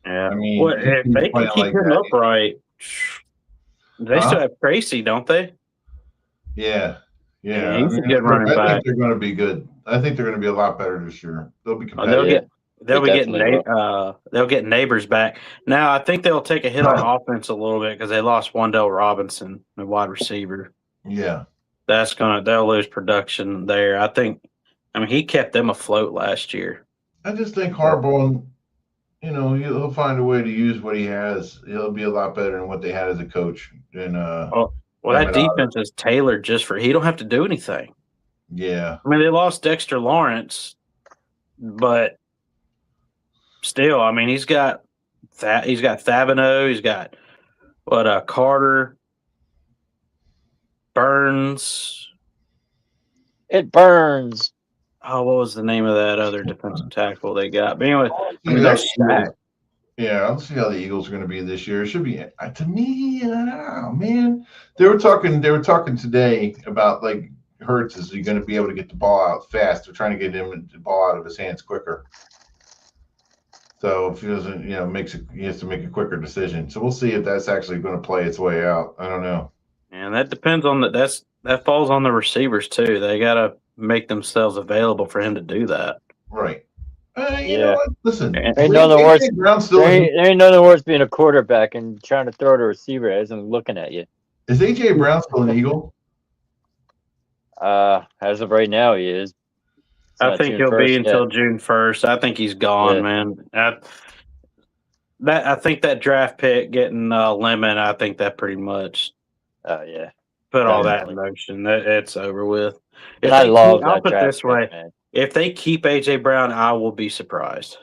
Yeah, I mean, if they can keep him upright, they still have Tracy, don't they? Yeah. He's a good running back. I think they're going to be good. I think they're going to be a lot better this year. They'll be competitive. They'll get Neighbors back. Now, I think they'll take a hit on offense a little bit because they lost Wan'Dale Robinson, the wide receiver. Yeah. They'll lose production there. I mean, he kept them afloat last year. I just think Harbaugh, he'll find a way to use what he has. He'll be a lot better than what they had as a coach. And Well, that coming out. defense is tailored just for he don't have to do anything. Yeah. I mean, they lost Dexter Lawrence, but still, I mean, he's got Thabano, he's got Carter, Burns. It burns. Oh, what was the name of that other defensive tackle they got? But anyway, I mean, Yeah, they're stacked. Yeah, let's see how the Eagles are going to be this year. It should be to me. Man, they were talking today about like Hurts. Is he going to be able to get the ball out fast? They're trying to get him the ball out of his hands quicker. So if he doesn't, he has to make a quicker decision. So we'll see if that's actually going to play its way out. I don't know. And that depends on that falls on the receivers too. They got to make themselves available for him to do that. Right. You Yeah. know what? Listen, Ain't nothing worse. AJ Brown still There ain't nothing worse being a quarterback and trying to throw to a receiver as I'm looking at you. is AJ Brown still an Eagle? As of right now, he is. It's I not think June he'll 1st be yet. until June 1st. I think he's gone, Yeah. man. I think that draft pick getting Lemon, I think that pretty much Yeah. put all that Definitely. in motion. It's over with. And I love I'll that put it draft this way: pick, man. if they keep AJ Brown, I will be surprised.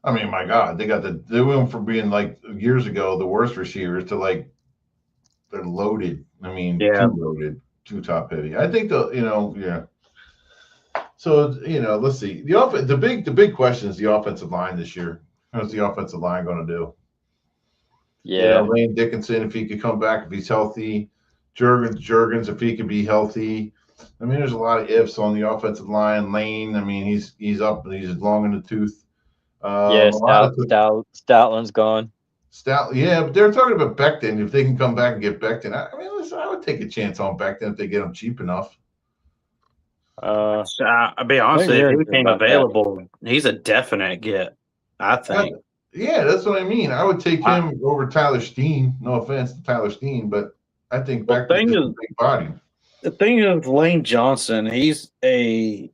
I mean, my God, they went from being like years ago the worst receivers to like they're loaded. I mean, Yeah. too loaded, too top heavy. I think yeah. So let's see. The big question is the offensive line this year. How's the offensive line going to do? Yeah. Lane Dickinson, if he could come back, if he's healthy. Jurgens, if he could be healthy. I mean, there's a lot of ifs on the offensive line. Lane, I mean, he's up and he's long in the tooth. Yeah. Stoutland's gone. Yeah, but they're talking about Becton. If they can come back and get Becton, I mean, listen, I would take a chance on Becton if they get him cheap enough. I'll be honest, if he became available, he's a definite get. I think. Yeah, that's what I mean. I would take him over Tyler Steen. No offense to Tyler Steen, but I think Becton's just a big body. The thing is, Lane Johnson, he's an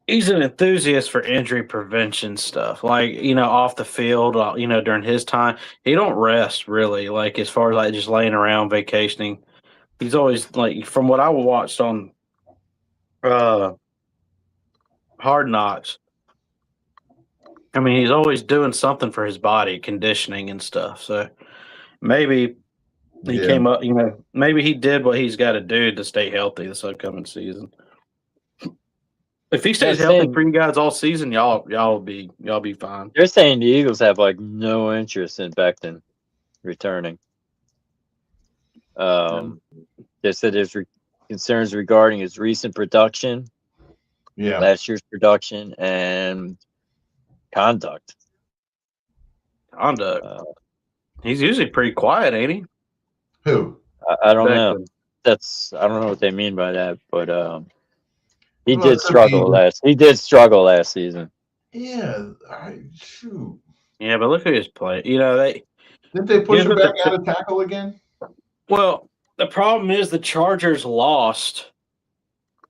enthusiast for injury prevention stuff. Like, off the field, during his time, he don't rest really. Like, as far as like just laying around vacationing, he's always like, from what I watched on Hard Knocks. I mean, he's always doing something for his body, conditioning and stuff. So maybe he came up, maybe he did what he's got to do to stay healthy this upcoming season. If he stays healthy for you guys all season, y'all be fine. They're saying the Eagles have like no interest in Becton returning. They said there's concerns regarding his recent production, last year's production, and conduct. He's usually pretty quiet, ain't he? Who? I don't know. I don't know what they mean by that, but he did struggle last season. Yeah, shoot. Yeah, but look who he's playing. Didn't they push him back out of tackle again? Well, the problem is the Chargers lost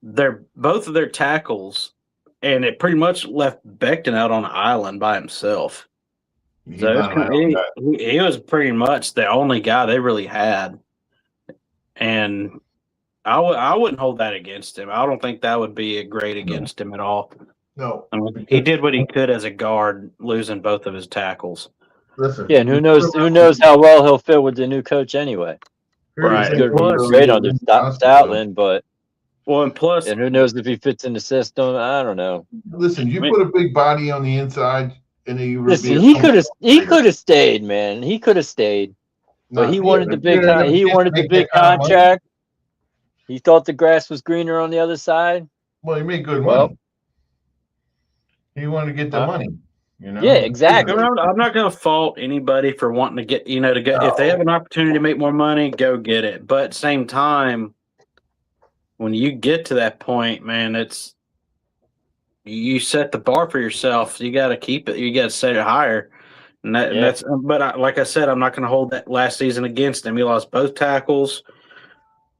both of their tackles, and it pretty much left Becton out on an island by himself. He was pretty much the only guy they really had, and I wouldn't hold that against him. I don't think that would be a great against him at all. No, I mean, he did what he could as a guard, losing both of his tackles. Listen, yeah, and who knows how well he'll fit with the new coach anyway. Right, he's going to be great under Stoutland, but and who knows if he fits in the system? I don't know. Listen, put a big body on the inside, and he could have stayed, man. He could have stayed, but he wanted the big contract. He thought the grass was greener on the other side. Well, he made good money. He wanted to get the money. Yeah, exactly. I'm not going to fault anybody for wanting to get, to go. If they have an opportunity to make more money, go get it. But at the same time, when you get to that point, man, you set the bar for yourself. You got to keep it. You got to set it higher. And that's. But like I said, I'm not going to hold that last season against him. He lost both tackles,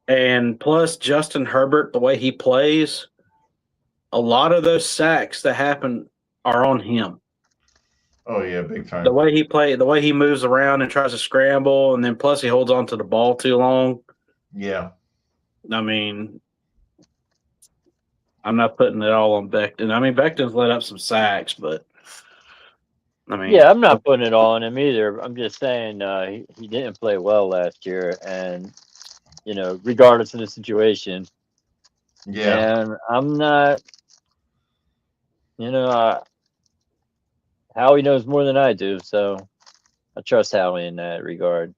and plus Justin Herbert, the way he plays, a lot of those sacks that happen are on him. Oh yeah, big time. The way he moves around and tries to scramble, and then plus he holds on to the ball too long. Yeah. I mean, I'm not putting it all on Becton. I mean, Becton's let up some sacks, but I mean, Yeah, I'm not putting it all on him either. I'm just saying he didn't play well last year, and regardless of the situation, Yeah. and I'm not, Howie knows more than I do, so I trust Howie in that regard.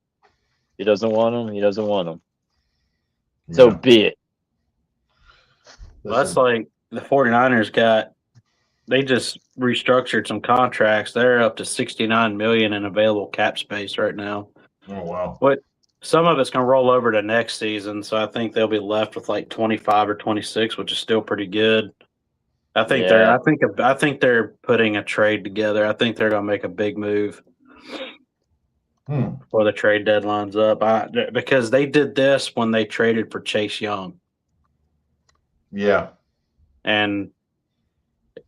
He doesn't want him. He doesn't want him. So Yeah. be it. well, that's Listen. like the 49ers they just restructured some contracts. They're up to $69 million in available cap space right now. Oh wow. What some of it's going to roll over to next season, so I think they'll be left with like 25 or 26, which is still pretty good. I think Yeah. I think they're putting a trade together. I think they're going to make a big move before the trade deadline's up. Because they did this when they traded for Chase Young, Yeah. and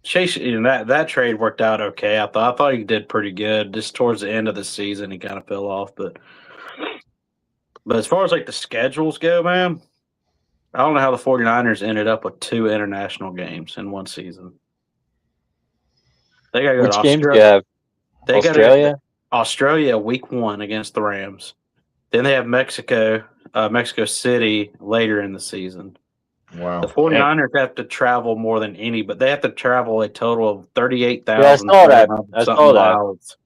Chase, that trade worked out okay. I thought he did pretty good. Just towards the end of the season, he kind of fell off, but as far as like the schedules go, man, I don't know how the 49ers ended up with 2 international games in one season. They got to go Which to games do you Australia. have? They got Australia? Australia week 1 against the Rams. Then they have Mexico City later in the season. Wow. The 49ers have to travel more than any, but they have to travel a total of 38,000 Yeah, I saw that. I saw that. miles.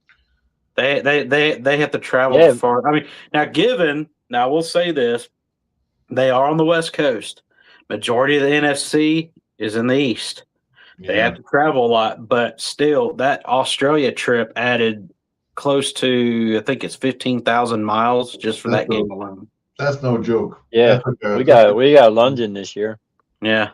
They have to travel Yeah. far. I mean, now we'll say this, they are on the West Coast. Majority of the NFC is in the East. They have to travel a lot, but still, that Australia trip added close to, I think it's 15,000 miles just for that game alone. That's no joke. Yeah. We got London this year. Yeah.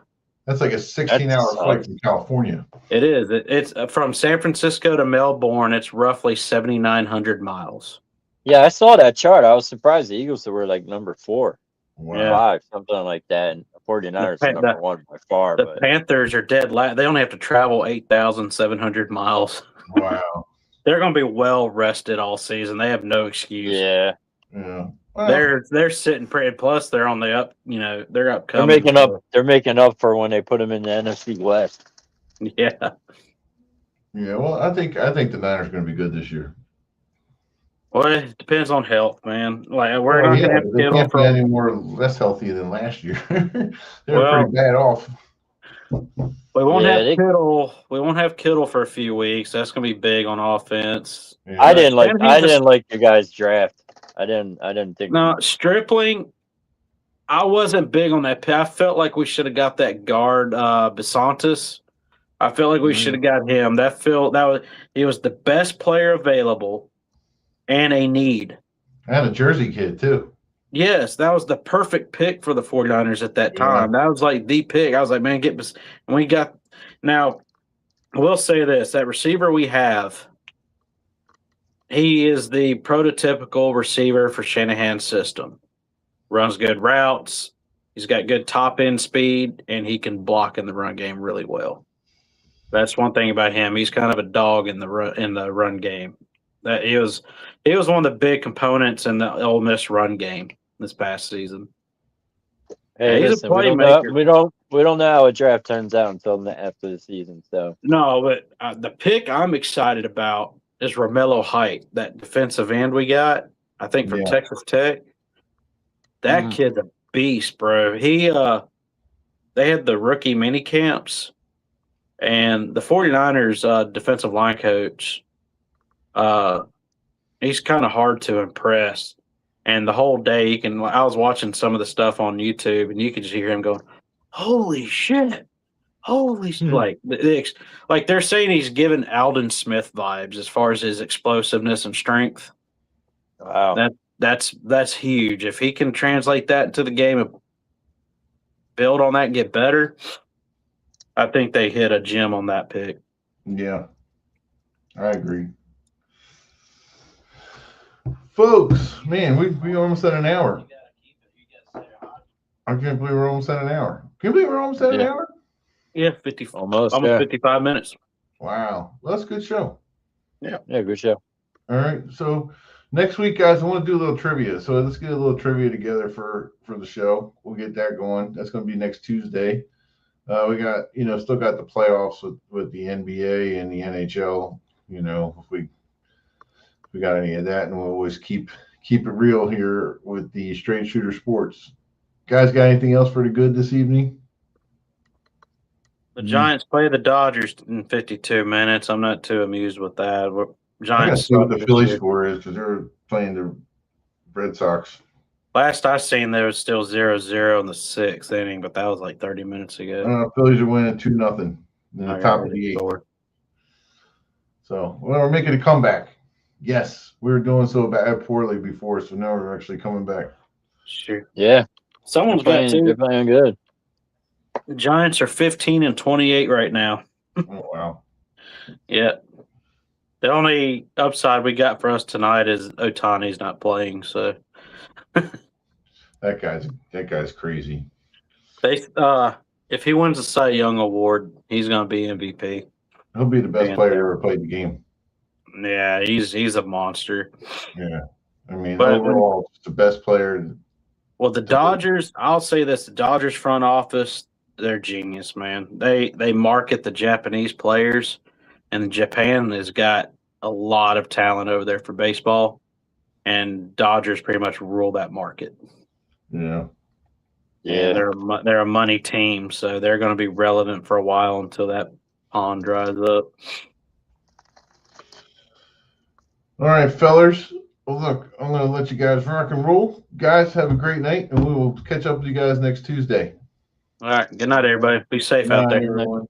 That's like a 16-hour flight from California. It is. It's from San Francisco to Melbourne. It's roughly 7,900 miles. Yeah, I saw that chart. I was surprised the Eagles were like number 4, Wow. 5, something like that. And 49ers are number 1 by far. The Panthers are dead last. They only have to travel 8,700 miles. Wow. They're going to be well rested all season. They have no excuse. Yeah. Yeah. Well, they're sitting pretty. Plus, they're on the up. They're upcoming. They're making up for when they put them in the NFC West. Yeah. Yeah. Well, I think the Niners are going to be good this year. Well, it depends on health, man. Like we're not They going to have Kittle can't be any more less healthy than last year. They're pretty bad off. We won't have Kittle. We won't have Kittle for a few weeks. That's going to be big on offense. Yeah. I didn't like your guys' draft. I didn't think. No, Stripling. I wasn't big on that pick. I felt like we should have got that guard, Besantis. I felt like we should have got him. He was the best player available, and a need. And a Jersey kid too. Yes, that was the perfect pick for the 49ers at that time. That was like the pick. I was like, man, and we got. Now, we'll say this: that receiver we have. He is the prototypical receiver for Shanahan's system. Runs good routes. He's got good top end speed, and he can block in the run game really well. That's one thing about him. He's kind of a dog in the run game. That he was one of the big components in the Ole Miss run game this past season. Hey, he's listen, a playmaker. We don't know how a draft turns out until after the season. So no, but the pick I'm excited about is Romello Height, that defensive end we got. I think from Texas Tech. That kid's a beast, bro. They had the rookie mini camps, and the 49ers defensive line coach, he's kind of hard to impress. And the whole day, I was watching some of the stuff on YouTube, and you could just hear him going, "Holy shit! Holy shit!" Like they're saying he's giving Aldon Smith vibes as far as his explosiveness and strength. Wow. That's huge. If he can translate that into the game and build on that and get better, I think they hit a gem on that pick. Yeah, I agree. Folks, man, we almost at an hour. I can't believe we're almost at an hour. Can you believe we're almost at an hour? Yeah, almost 55 minutes. Wow, well, that's a good show. Yeah, good show. All right. So next week, guys, I want to do a little trivia. So let's get a little trivia together for the show. We'll get that going. That's going to be next Tuesday. We got, still got the playoffs with the NBA and the NHL. If we got any of that, and we'll always keep it real here with the straight shooter sports. Guys, got anything else for the good this evening? The Giants play the Dodgers in 52 minutes. I'm not too amused with that. I gotta Giants see what suck the this Phillies year. score is because they're playing the Red Sox. Last I seen, there was still 0-0 in the 6th inning, but that was like 30 minutes ago. Phillies are winning 2-0 in the top of the 8th. Score. So we're making a comeback. Yes, we were doing so poorly before, so now we're actually coming back. Sure. Yeah, Someone's got they're to. playing good. The Giants are 15-28 right now. Oh wow. Yeah. The only upside we got for us tonight is Otani's not playing. So That guy's crazy. they if he wins the Cy Young Award, he's gonna be MVP. He'll be the best player to ever played the game. Yeah, he's a monster. Yeah. I mean, But overall, just the best player. Well, the Dodgers, I'll say this: the Dodgers front office, they're genius, man. They market the Japanese players, and Japan has got a lot of talent over there for baseball, and Dodgers pretty much rule that market. Yeah. Yeah, they're a money team, so they're going to be relevant for a while until that pond dries up. All right, fellers. Well, look, I'm going to let you guys rock and roll. Guys, have a great night, and we will catch up with you guys next Tuesday. All right, good night, everybody. Be safe out there. Everyone.